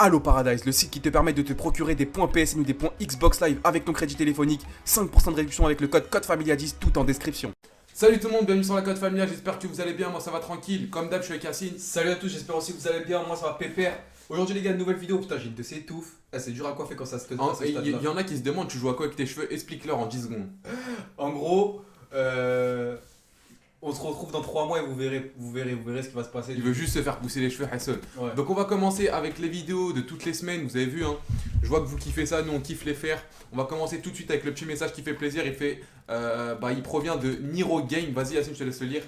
Allo Paradise, le site qui te permet de te procurer des points PSN ou des points Xbox Live avec ton crédit téléphonique. 5% de réduction avec le code CODEFAMILIA10, tout en description. Salut tout le monde, bienvenue sur la Code Familia, j'espère que vous allez bien, moi ça va tranquille. Comme d'hab, je suis avec Yacine. Salut à tous, j'espère aussi que vous allez bien, moi ça va pépère. Aujourd'hui les gars, une nouvelle vidéo, putain j'ai une de ces étouffes. Ah, c'est dur à coiffer quand ça se Il y en a qui se demandent, tu joues à quoi avec tes cheveux? Explique-leur en 10 secondes. En gros, on se retrouve dans 3 mois et vous verrez ce qui va se passer. Il veut juste se faire pousser les cheveux, Hassel. Ouais. Donc on va commencer avec les vidéos de toutes les semaines, vous avez vu hein. Je vois que vous kiffez ça, nous on kiffe les faire. On va commencer tout de suite avec le petit message qui fait plaisir. Il provient de Niro Game. Vas-y Yacine, je te laisse le lire.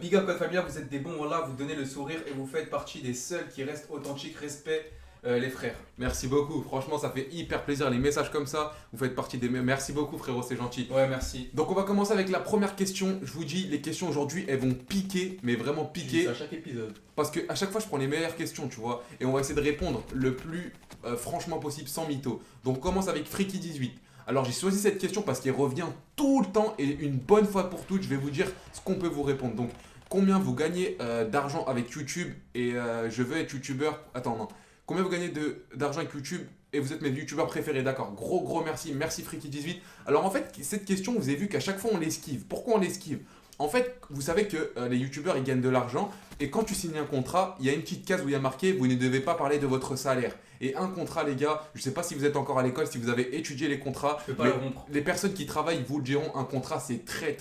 Big up Code Familia, vous êtes des bons, voilà, vous donnez le sourire et vous faites partie des seuls qui restent authentiques, respect les frères. Merci beaucoup, franchement ça fait hyper plaisir les messages comme ça. Vous faites partie des meilleurs. Merci beaucoup frérot, c'est gentil. Ouais, merci. Donc on va commencer avec la première question. Je vous dis, les questions aujourd'hui elles vont piquer, mais vraiment piquer. À chaque épisode. Parce que à chaque fois je prends les meilleures questions, tu vois. Et on va essayer de répondre le plus franchement possible sans mytho. Donc on commence avec Freaky18. Alors j'ai choisi cette question parce qu'elle revient tout le temps et une bonne fois pour toutes, je vais vous dire ce qu'on peut vous répondre. Donc combien vous gagnez d'argent avec YouTube et je veux être youtubeur. Attends, non. Combien vous gagnez d'argent avec YouTube et vous êtes mes youtubeurs préférés, d'accord. Gros merci, merci Freaky18. Alors en fait, cette question, vous avez vu qu'à chaque fois on l'esquive. Pourquoi on l'esquive? En fait, vous savez que les youtubeurs ils gagnent de l'argent et quand tu signes un contrat, il y a une petite case où il y a marqué vous ne devez pas parler de votre salaire. Et un contrat, les gars, je ne sais pas si vous êtes encore à l'école, si vous avez étudié les contrats, Je peux pas le rompre. les personnes qui travaillent vous le diront, un contrat c'est très,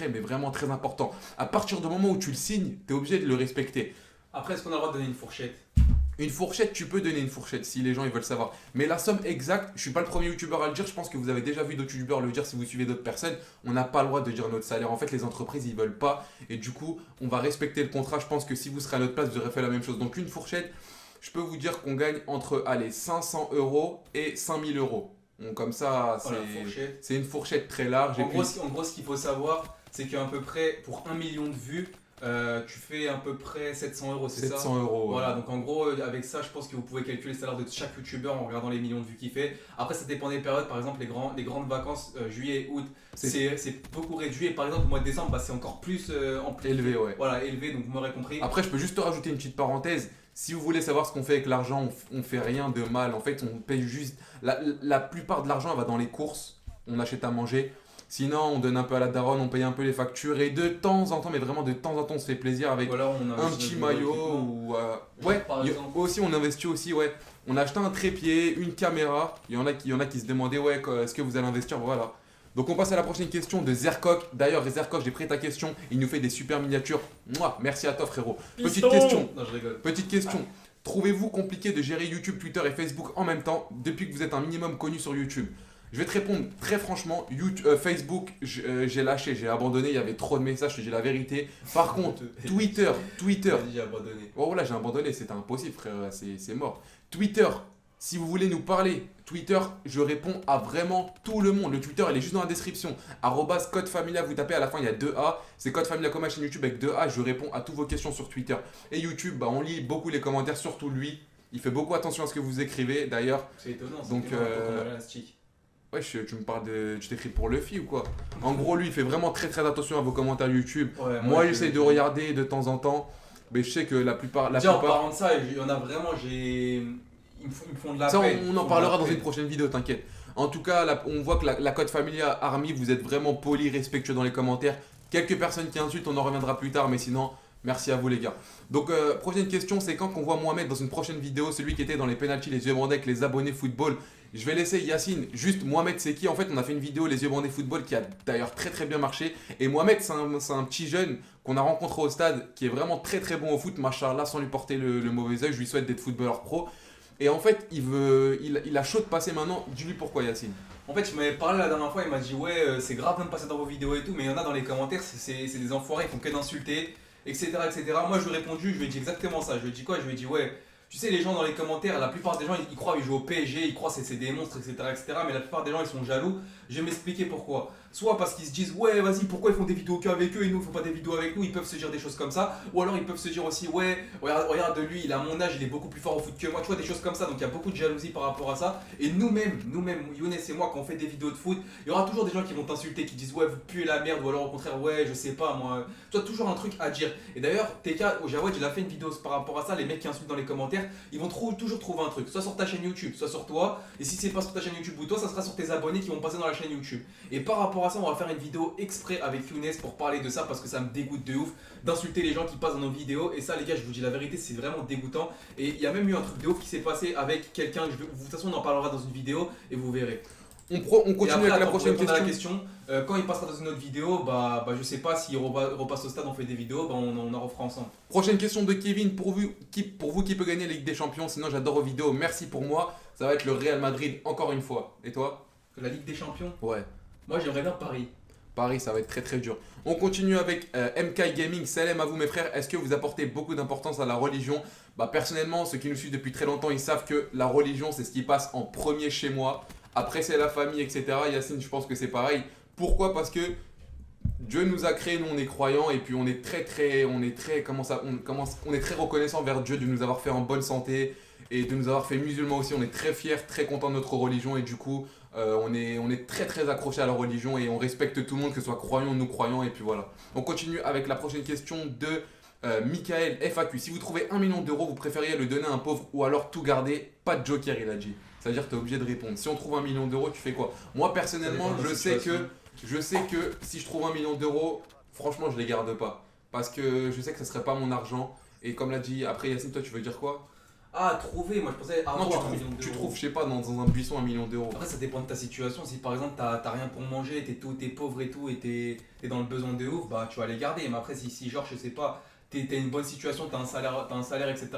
mais vraiment très important. À partir du moment où tu le signes, tu es obligé de le respecter. Après, est-ce qu'on a le droit de donner une fourchette? Une fourchette, tu peux donner une fourchette si les gens ils veulent savoir. Mais la somme exacte, je suis pas le premier youtubeur à le dire, je pense que vous avez déjà vu d'autres youtubeurs le dire si vous suivez d'autres personnes. On n'a pas le droit de dire notre salaire. En fait, les entreprises ils veulent pas. Et du coup, on va respecter le contrat. Je pense que si vous serez à notre place, vous aurez fait la même chose. Donc, une fourchette, je peux vous dire qu'on gagne entre 500 € et 5000 €. Donc, comme ça, c'est une fourchette très large. En gros, ce qu'il faut savoir, c'est qu'à peu près pour 1 million de vues, tu fais à peu près 700 €, c'est ça? 700 €. Voilà, donc en gros, avec ça, je pense que vous pouvez calculer le salaire de chaque youtubeur en regardant les millions de vues qu'il fait. Après, ça dépend des périodes, par exemple, les grandes vacances, juillet, août, c'est beaucoup réduit. Et par exemple, le mois de décembre, bah, c'est encore plus Élevé, ouais. Voilà, élevé, donc vous m'aurez compris. Après, je peux juste te rajouter une petite parenthèse. Si vous voulez savoir ce qu'on fait avec l'argent, on fait rien de mal. En fait, on paye juste. La plupart de l'argent, elle va dans les courses. On achète à manger. Sinon, on donne un peu à la daronne, on paye un peu les factures. Et de temps en temps, mais vraiment de temps en temps, on se fait plaisir avec Voilà, on un petit maillot. Ou, ouais, par exemple. aussi, on investit aussi. Ouais. On a acheté un trépied, une caméra. Il y en a qui se demandaient, ouais, est-ce que vous allez investir? Voilà. Donc on passe à la prochaine question de Zercoq. D'ailleurs, Zercoq, j'ai pris ta question. Il nous fait des super miniatures. Mouah, merci à toi, frérot. Petite question. Non, je rigole. Petite question. Trouvez-vous compliqué de gérer YouTube, Twitter et Facebook en même temps depuis que vous êtes un minimum connu sur YouTube? Je vais te répondre très franchement. Facebook, j'ai lâché, j'ai abandonné. Il y avait trop de messages, je te dis la vérité. Par contre, Twitter. J'ai abandonné. Oh là, j'ai abandonné, c'était impossible, frère. C'est mort. Twitter. Si vous voulez nous parler, Twitter, je réponds à vraiment tout le monde. Le Twitter, il est juste dans la description. @CodeFamilia, vous tapez à la fin, il y a 2 A. C'est CodeFamilia comme ma chaîne YouTube avec 2 A. Je réponds à toutes vos questions sur Twitter. Et YouTube, bah, on lit beaucoup les commentaires, surtout lui. Il fait beaucoup attention à ce que vous écrivez d'ailleurs. C'est étonnant. Donc, ouais, tu me parles de. Tu t'écris pour Luffy ou quoi? En gros, lui, il fait vraiment très attention à vos commentaires YouTube. Ouais, moi j'essaye de regarder de temps en temps. Mais je sais que la plupart. En parlant de ça, il y en a vraiment, ils me font de la ça, peine. on en parlera dans une prochaine vidéo, t'inquiète. En tout cas, là, on voit que la Code Familia Army, vous êtes vraiment poli, respectueux dans les commentaires. Quelques personnes qui insultent, on en reviendra plus tard, mais sinon, merci à vous les gars. Donc, prochaine question, c'est quand qu'on voit Mohamed dans une prochaine vidéo, celui qui était dans les penalties, les yeux bandés avec les abonnés football. Je vais laisser Yacine, juste Mohamed c'est qui? En fait, on a fait une vidéo les yeux bandés football qui a d'ailleurs très bien marché. Et Mohamed, c'est un petit jeune qu'on a rencontré au stade qui est vraiment très bon au foot, machallah, sans lui porter le mauvais oeil. Je lui souhaite d'être footballeur pro. Et en fait, il a chaud de passer maintenant. Dis-lui pourquoi, Yacine. En fait, je m'avais parlé la dernière fois, il m'a dit ouais, c'est grave de me passer dans vos vidéos et tout, mais il y en a dans les commentaires, c'est des enfoirés, ils font que d'insulter, etc. Moi, je lui ai répondu, je lui ai dit exactement ça. Je lui ai dit quoi? Je lui ai dit ouais, tu sais, les gens dans les commentaires, la plupart des gens, ils croient qu'ils jouent au PSG, ils croient que c'est des monstres, etc. Mais la plupart des gens, ils sont jaloux. Je vais m'expliquer pourquoi. soit parce qu'ils se disent ouais vas-y pourquoi ils font des vidéos qu'avec eux et nous ils font pas des vidéos avec nous, ils peuvent se dire des choses comme ça, ou alors ils peuvent se dire aussi ouais regarde lui il a mon âge, il est beaucoup plus fort au foot que moi, tu vois des choses comme ça, donc il y a beaucoup de jalousie par rapport à ça, et nous-mêmes Younes et moi quand on fait des vidéos de foot, il y aura toujours des gens qui vont t'insulter, qui disent ouais vous puez la merde, ou alors au contraire ouais je sais pas moi, tu vois toujours un truc à dire, et d'ailleurs TK au Jawad il a fait une vidéo par rapport à ça, les mecs qui insultent dans les commentaires, ils vont toujours trouver un truc, soit sur ta chaîne YouTube, soit sur toi, et si c'est pas sur ta chaîne YouTube ou toi, ça sera sur tes abonnés qui vont passer dans la chaîne YouTube. Et par rapport à ça, on va faire une vidéo exprès avec Younes pour parler de ça parce que ça me dégoûte de ouf d'insulter les gens qui passent dans nos vidéos. Et ça, les gars, je vous dis la vérité, c'est vraiment dégoûtant. Et il y a même eu un truc de ouf qui s'est passé avec quelqu'un. De toute façon, on en parlera dans une vidéo et vous verrez. On continue après, avec la prochaine pour répondre à la question. Quand il passera dans une autre vidéo, je sais pas s'il repasse au stade, on fait des vidéos, on en refera ensemble. Prochaine question de Kevin, pour vous qui peut gagner la Ligue des Champions? Sinon j'adore vos vidéos, merci pour moi. Ça va être le Real Madrid encore une fois. Et toi? La Ligue des Champions? Ouais. Moi j'aimerais bien Paris. Paris, ça va être très très dur. On continue avec MK Gaming. Salam à vous mes frères. Est-ce que vous apportez beaucoup d'importance à la religion? Personnellement, ceux qui nous suivent depuis très longtemps, ils savent que la religion, c'est ce qui passe en premier chez moi. Après, c'est la famille, etc. Yacine, je pense que c'est pareil. Pourquoi? Parce que Dieu nous a créés, nous on est croyants et puis on est très reconnaissant vers Dieu de nous avoir fait en bonne santé et de nous avoir fait musulmans aussi. On est très fiers, très contents de notre religion et du coup on est très très accrochés à la religion et on respecte tout le monde, que ce soit croyant ou non croyant, et puis voilà. On continue avec la prochaine question de Michael FAQ. Si vous trouvez 1 million d'euros, vous préfériez le donner à un pauvre ou alors tout garder? Pas de joker, il a dit. C'est-à-dire que tu es obligé de répondre. Si on trouve 1 million d'euros, tu fais quoi? Moi personnellement, je sais que si je trouve 1 million d'euros, franchement, je les garde pas. Parce que je sais que ce serait pas mon argent. Et comme l'a dit, après Yacine, toi, tu veux dire quoi? Ah, trouver, moi je pensais avoir Non, 1 million d'euros. tu trouves, je sais pas, dans un buisson 1 million d'euros. Après, ça dépend de ta situation. Si par exemple t'as rien pour manger, t'es pauvre et tout, et t'es dans le besoin de ouf, tu vas les garder. Mais après, si genre, je sais pas, t'as une bonne situation, t'as un salaire, etc.,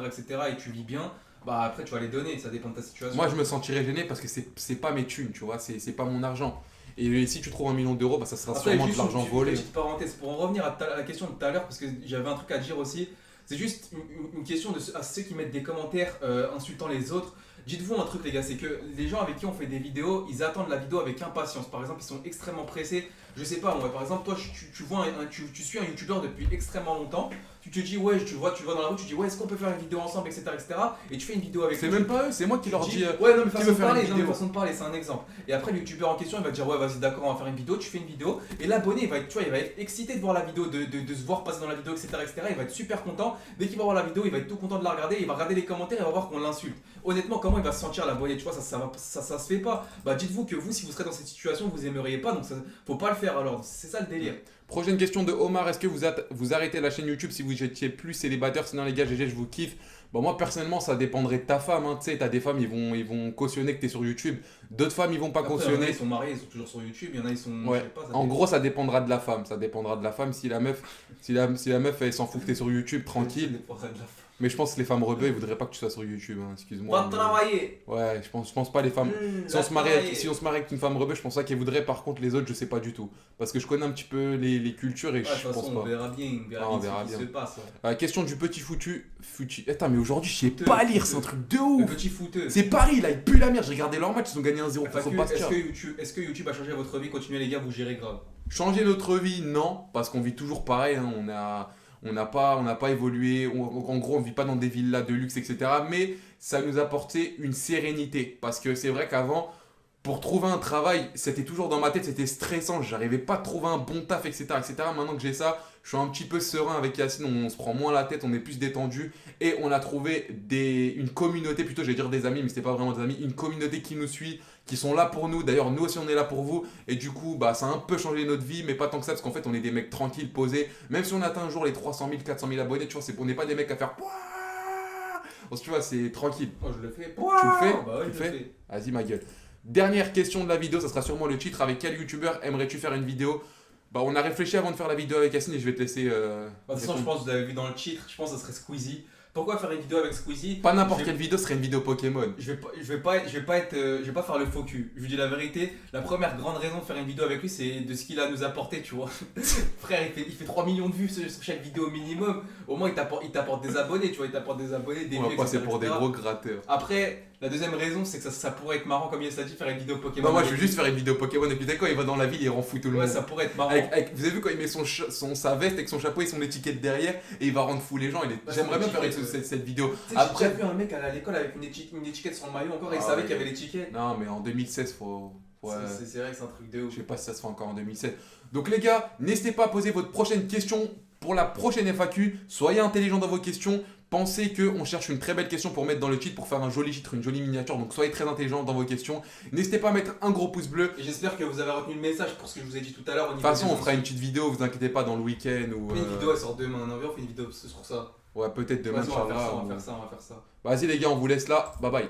et tu vis bien, après tu vas les donner. Ça dépend de ta situation. Moi, je me sentirais gêné parce que c'est pas mes thunes, tu vois, c'est pas mon argent. Et si tu trouves 1 million d'euros, ça sera Après, sûrement de juste l'argent une volé. petite parenthèse, pour en revenir à la question de tout à l'heure, parce que j'avais un truc à dire aussi, c'est juste une question à ceux qui mettent des commentaires insultant les autres. Dites-vous un truc les gars, c'est que les gens avec qui on fait des vidéos, ils attendent la vidéo avec impatience. Par exemple, ils sont extrêmement pressés. Je sais pas, moi par exemple, toi tu suis un youtubeur depuis extrêmement longtemps. Tu te dis ouais, tu le vois dans la rue, tu te dis ouais, est-ce qu'on peut faire une vidéo ensemble, etc. Et tu fais une vidéo avec C'est lui. même pas eux, c'est moi qui leur dis ouais, non, mais qui veut faire une vidéo. façon de parler, c'est un exemple. Et après, le youtubeur en question, il va te dire ouais, vas-y, d'accord, on va faire une vidéo. Tu fais une vidéo et l'abonné, il va être excité de voir la vidéo, de se voir passer dans la vidéo, etc., etc. Il va être super content. Dès qu'il va voir la vidéo, il va être tout content de la regarder. Il va regarder les commentaires et il va voir qu'on l'insulte. Honnêtement, comment il va se sentir l'abonné? Tu vois, ça se fait pas. Dites-vous que vous, si vous serez dans cette situation, vous aimeriez pas, donc ça, faut pas le faire alors. C'est ça le délire. Prochaine question de Omar. Est-ce que vous arrêtez la chaîne YouTube si vous étiez plus célibataire? Sinon les gars, GG, je vous kiffe. Moi personnellement, ça dépendrait de ta femme. Tu sais, t'as des femmes, ils vont cautionner que t'es sur YouTube. D'autres femmes, ils vont pas cautionner. Ils sont mariés, ils sont toujours sur YouTube. Il y en a, ils sont. Ouais. Je sais pas, En gros, ça dépendra de la femme. Ça dépendra de la femme. Si la meuf, elle s'en fout que t'es sur YouTube, tranquille. Ça dépendra de la femme. Mais je pense que les femmes rebelles, ils voudraient pas que tu sois sur YouTube. Excuse-moi. Va travailler. Ouais, je pense pas les femmes. Si on se marie avec une femme rebelle, je pense pas qu'elle voudrait. Par contre, les autres, je sais pas du tout. Parce que je connais un petit peu les cultures et je pense pas. On verra bien, ce qui se passe. Question du petit foutu. Attends, mais aujourd'hui, je sais pas lire, c'est un truc de ouf. Le petit fouteux. C'est Paris, là, ils puent la merde. J'ai regardé leur match, ils ont gagné 1-0 contre Bastia. Est-ce que YouTube a changé votre vie? Continuez les gars, vous gérez grave. Changer notre vie, non, parce qu'on vit toujours pareil. On n'a pas évolué. En gros, on vit pas dans des villas de luxe, etc. Mais ça nous a apporté une sérénité. Parce que c'est vrai qu'avant, pour trouver un travail, c'était toujours dans ma tête, c'était stressant. J'arrivais pas à trouver un bon taf, etc., etc. Maintenant que j'ai ça, je suis un petit peu serein avec Yacine. On se prend moins la tête, on est plus détendu. Et on a trouvé une communauté, plutôt, j'allais dire des amis, mais c'était pas vraiment des amis. Une communauté qui nous suit, qui sont là pour nous. D'ailleurs, nous aussi, on est là pour vous. Et du coup, ça a un peu changé notre vie, mais pas tant que ça, parce qu'en fait, on est des mecs tranquilles, posés. Même si on atteint un jour les 300 000, 400 000 abonnés, tu vois, on n'est pas des mecs à faire. Tu vois, c'est tranquille. Moi, je le fais. Tu le fais? Bah ouais, tu je le fais? fais. Vas-y, ma gueule. Dernière question de la vidéo, ça sera sûrement le titre. Avec quel youtubeur aimerais-tu faire une vidéo? On a réfléchi avant de faire la vidéo avec Yacine et je vais te laisser. De toute façon, je pense que vous l'avez vu dans le titre, je pense que ça serait Squeezie. Pourquoi faire une vidéo avec Squeezie? Pas n'importe quelle vidéo, serait une vidéo Pokémon. Je vais pas faire le faux cul. Je vous dis la vérité, la première grande raison de faire une vidéo avec lui, c'est de ce qu'il a nous apporté, tu vois. Frère, il fait 3 millions de vues sur chaque vidéo minimum. Au moins, il t'apporte des abonnés, tu vois. Il t'apporte des abonnés, des vues, On va passer pour etc. des gros gratteurs. Après, La deuxième raison, c'est que ça pourrait être marrant, comme Yes a dit, faire une vidéo Pokémon. Non, moi je avec veux juste faire une vidéo Pokémon et puis dès quand il va dans la ville, il rend fou tout le lui. Ouais, monde. ça pourrait être marrant. Vous avez vu quand il met sa veste avec son chapeau et son étiquette derrière et il va rendre fou les gens. Bah, J'aimerais bien son faire étiquette, cette vidéo. Tu sais, j'ai déjà vu un mec à l'école avec une étiquette sur le maillot encore et il Ah savait ouais. qu'il y avait l'étiquette. Non, mais en 2016, faut. Ouais. C'est vrai que c'est un truc de ouf. Je sais pas si ça se fait encore en 2007. Donc les gars, n'hésitez pas à poser votre prochaine question pour la prochaine FAQ. Soyez intelligents dans vos questions. Pensez qu'on cherche une très belle question pour mettre dans le titre, pour faire un joli titre, une jolie miniature. Donc soyez très intelligents dans vos questions. N'hésitez pas à mettre un gros pouce bleu. Et j'espère que vous avez retenu le message pour ce que je vous ai dit tout à l'heure. De toute façon, on fera une petite vidéo, vous inquiétez pas, dans le week-end. Ou, On fait une vidéo, elle sort demain. On fait une vidéo sur ça. Ouais, peut-être demain, Vas-y, on va Inch'Allah, faire ça, on ou- va faire ça, on va faire ça. Vas-y les gars, on vous laisse là. Bye bye.